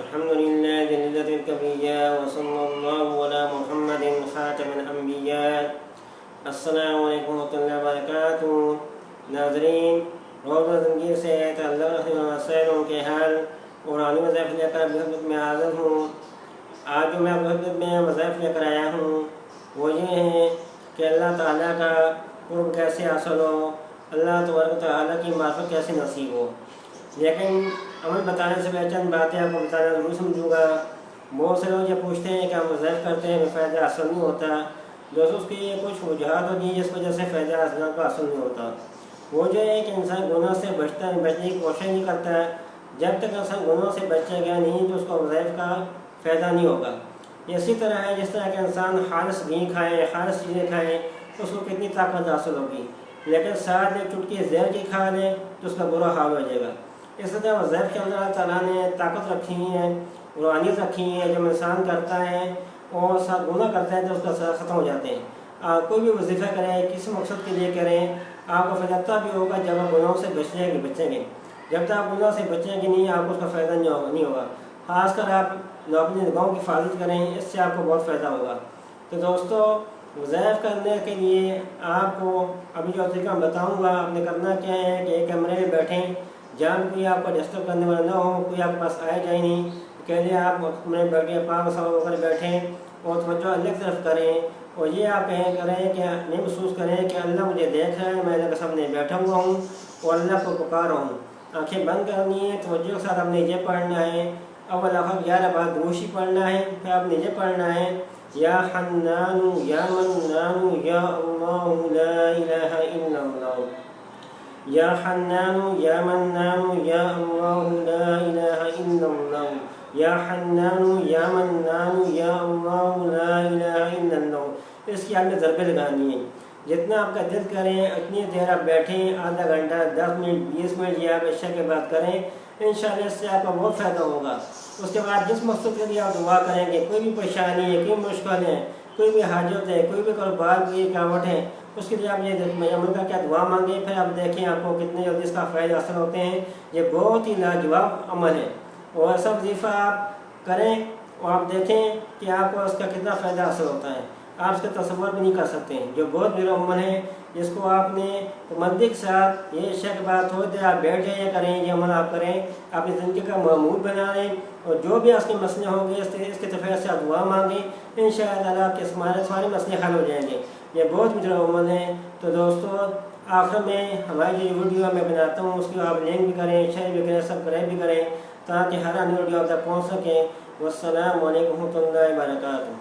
الحمد لله ذي العزة الكبرياء وصلى الله على محمد خاتم الانبیاء۔ السلام علیکم ورحمۃ اللہ وبرکاتہ۔ ناظرین، روزہ زندگی سے تعلق رکھنے والے مسائلوں کے حل اور عالمی وظائف لے کر خدمت میں حاضر ہوں۔ آج جو میں آپ خدمت میں وظائف لے کر آیا ہوں وہ یہ ہیں کہ اللہ تعالیٰ کا قرب کیسے حاصل ہو، اللہ تبارک و تعالیٰ کی معرفت کیسے نصیب ہو۔ لیکن عمل بتانے سے پہلے چند باتیں آپ کو بتانا ضرور سمجھوں گا۔ بہت سے لوگ یہ پوچھتے ہیں کہ ہم وظائف کرتے ہیں ہمیں فائدہ حاصل نہیں ہوتا۔ دوستوں، اس کی کچھ وجوہات ہوتی ہیں جس وجہ سے فائدہ حاصل نہیں ہوتا۔ وہ جو ہے کہ انسان گناہ سے بچنے کی کوشش نہیں کرتا ہے۔ جب تک انسان گناہ سے بچے گا نہیں تو اس کو وظائف کا فائدہ نہیں ہوگا۔ اسی طرح ہے جس طرح کہ انسان خالص گھی کھائے، خالص چیزیں کھائیں تو اس کو کتنی طاقت حاصل ہوگی، لیکن ساتھ ایک چٹکی زہر کی کھا لے تو اس کا برا حال ہو جائے گا۔ اس طرح وظائف کے اندر اللہ تعالیٰ نے طاقت رکھی ہے، روحانیت رکھی ہے۔ جب انسان کرتا ہے اور ساتھ گناہ کرتا ہے تو اس کا ساتھ ختم ہو جاتے ہیں۔ کوئی بھی وظیفہ کریں، کسی مقصد کے لیے کریں، آپ کو فائدہ تب بھی ہوگا جب آپ گناہوں سے بچیں گے۔ جب تک آپ گناہ سے بچیں گے نہیں، آپ کو اس کا فائدہ نہیں ہوگا۔ خاص کر آپ اپنی نگاہوں کی حفاظت کریں، اس سے آپ کو بہت فائدہ ہوگا۔ تو دوستو، وظائف کرنے کے لیے آپ کو ابھی جو طریقہ بتاؤں گا، آپ نے کرنا کیا ہے کہ ایک کمرے میں بیٹھیں جہاں کوئی آپ کو ڈسٹرب کرنے والا نہ ہو، کوئی آپ کے پاس آئے جائے نہیں، اکیلے آپ کمرے میں بیٹھ کے پاک صاف ہو کر بیٹھیں اور توجہ اللہ کی طرف کریں، اور یہ آپ کریں کہ نہیں محسوس کریں کہ اللہ مجھے دیکھ رہا ہے، میں اللہ کے سامنے بیٹھا ہوا ہوں اور اللہ کو پکار رہا ہوں۔ آنکھیں بند کرنی ہے، توجہ کے ساتھ آپ نے یہ پڑھنا ہے، اول آخر 11 بار دروشی پڑھنا ہے، پھر آپ نے یہ پڑھنا ہے یا حنان یا منان یا اللہ لا الہ الا اللہ، یا حنان یا منان یا اللہ لا الہ الا اللہ، یا حنان یا منان یا اللہ لا الہ الا اللہ۔ اس کی آپ نے ضربیں لگانی ہیں۔ جتنا آپ کا دل کریں اتنی دیر آپ بیٹھیں، آدھا گھنٹہ، 10 منٹ، 20 منٹ، یہ آپ عشاء کے بعد کریں، انشاءاللہ اس سے آپ کا بہت فائدہ ہوگا۔ اس کے بعد جس مقصد کے لیے آپ دعا کریں گے، کوئی بھی پریشانی ہے، کوئی مشکل ہے، کوئی بھی حاجت ہے، کوئی بھی کاروبار کی رکاوٹ ہے، اس کے لیے آپ یہ عمل کا کیا دعا مانگیں، پھر آپ دیکھیں آپ کو کتنے جلدی اس کا فائدہ حاصل ہوتے ہیں۔ یہ بہت ہی لاجواب عمل ہے، اور ایسا وظیفہ آپ کریں اور آپ دیکھیں کہ آپ کو اس کا کتنا فائدہ حاصل ہوتا ہے، آپ اس کا تصور بھی نہیں کر سکتے ہیں۔ جو بہت بڑا عمل ہے جس کو آپ نے پابندی کے ساتھ یہ عشاء کے بعد تھوڑی دیر آپ بیٹھ جائیں کریں، یہ عمل آپ کریں، اپنی زندگی کا معمول بنا لیں، اور جو بھی اس کے مسئلے ہوں گے اس کے طرف سے آپ دعا مانگیں، انشاءاللہ تعالیٰ آپ کے سارے مسئلے حل ہو جائیں گے۔ یہ بہت بڑا عمل ہے۔ تو دوستو، آخر میں ہماری جو ویڈیو میں بناتا ہوں اس کی آپ لنک بھی کریں، شیئر بھی کریں، سبسکرائب بھی کریں، تاکہ ہر آنے ویڈیو آپ تک پہنچ سکیں۔ والسلام علیکم ورحمۃ اللہ وبرکاتہ۔